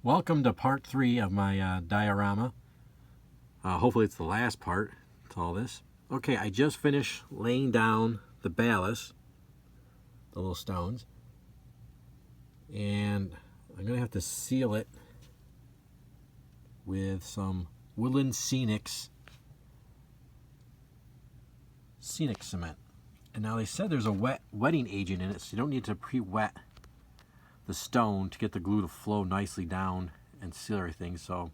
Welcome to part 3 of my diorama. Hopefully it's the last part to all this. Okay, I just finished laying down the ballast, the little stones, and I'm going to have to seal it with some Woodland Scenic cement. And now they said there's a wetting agent in it, so you don't need to pre-wet the stone to get the glue to flow nicely down and seal everything. So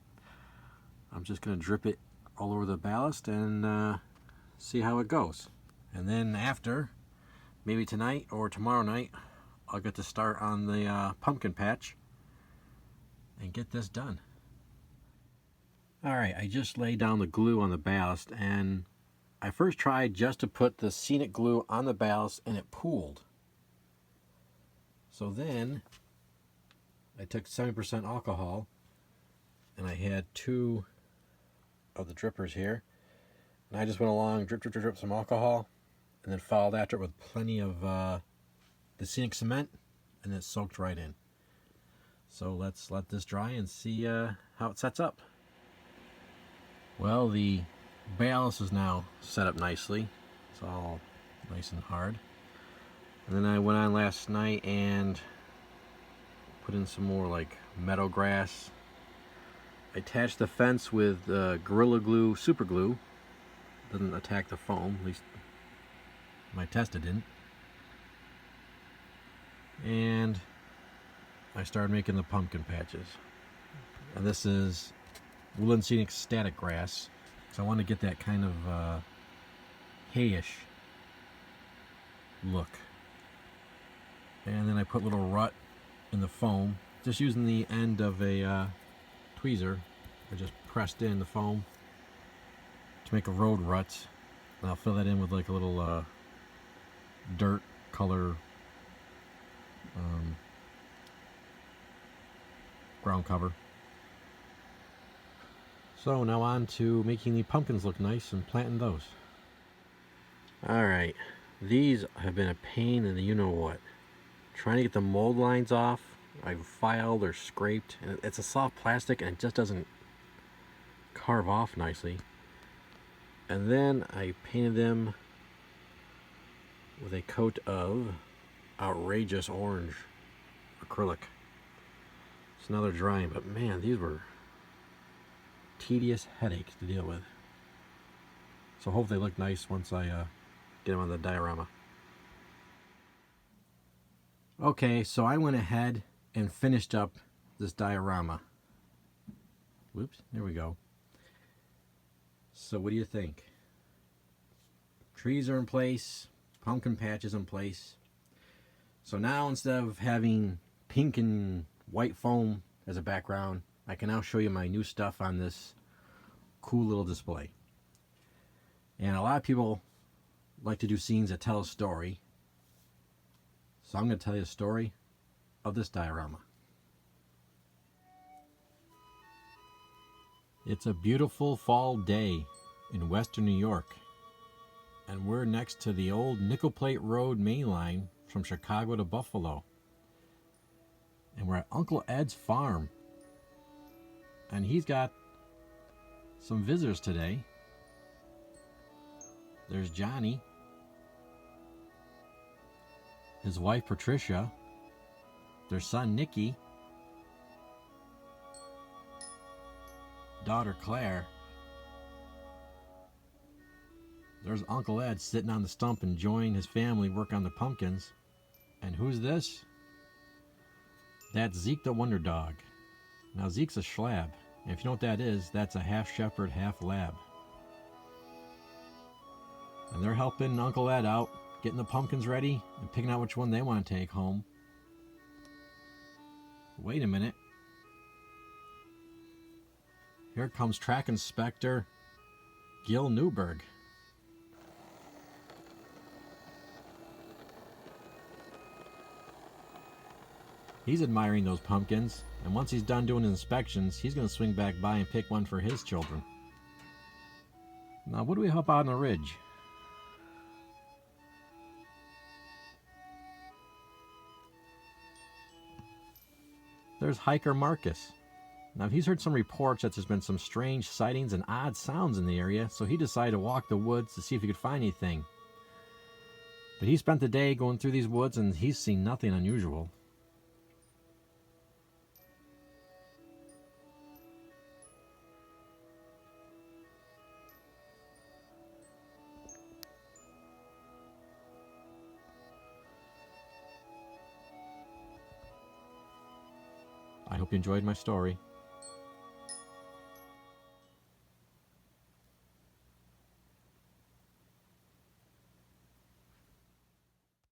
I'm just going to drip it all over the ballast and see how it goes. And then after, maybe tonight or tomorrow night, I'll get to start on the pumpkin patch and get this done. Alright, I just laid down the glue on the ballast, and I first tried just to put the scenic glue on the ballast and it pooled. So then I took 70% alcohol and I had 2 of the drippers here, and I just went along, drip some alcohol, and then followed after it with plenty of the scenic cement, and it soaked right in. So let's let this dry and see how it sets up. Well, the ballast is now set up nicely. It's all nice and hard. And then I went on last night and put in some more like meadow grass. I attached the fence with Gorilla Glue super glue. Doesn't attack the foam, at least my test it didn't. And I started making the pumpkin patches. And this is Woodland Scenic static grass, so I want to get that kind of hayish look. And then I put a little rut in the foam, just using the end of a tweezer. I just pressed in the foam to make a road rut, and I'll fill that in with like a little dirt color ground cover. So now on to making the pumpkins look nice and planting those. Alright, these have been a pain in the you-know-what. Trying to get the mold lines off, I've filed or scraped, and it's a soft plastic and it just doesn't carve off nicely. And then I painted them with a coat of outrageous orange acrylic. So now they're drying, but man, these were tedious headaches to deal with. So hopefully they look nice once I get them on the diorama. Okay, so I went ahead and finished up this diorama. Whoops, there we go. So what do you think? Trees are in place, pumpkin patch is in place. So now instead of having pink and white foam as a background, I can now show you my new stuff on this cool little display. And a lot of people like to do scenes that tell a story. So I'm going to tell you a story of this diorama. It's a beautiful fall day in western New York, and we're next to the old Nickel Plate Road main line from Chicago to Buffalo. And we're at Uncle Ed's farm, and he's got some visitors today. There's Johnny, his wife Patricia, their son Nicky, daughter Claire. There's Uncle Ed sitting on the stump enjoying his family work on the pumpkins. And who's this? That's Zeke the Wonder Dog. Now Zeke's a schlab, and if you know what that is, that's a half shepherd, half lab. And they're helping Uncle Ed out, getting the pumpkins ready and picking out which one they want to take home. Wait a minute. Here comes Track Inspector Gil Newberg. He's admiring those pumpkins, and once he's done doing his inspections, he's going to swing back by and pick one for his children. Now, what do we have out on the ridge? There's hiker Marcus. Now, he's heard some reports that there's been some strange sightings and odd sounds in the area, so he decided to walk the woods to see if he could find anything. But he spent the day going through these woods and he's seen nothing unusual. I hope you enjoyed my story.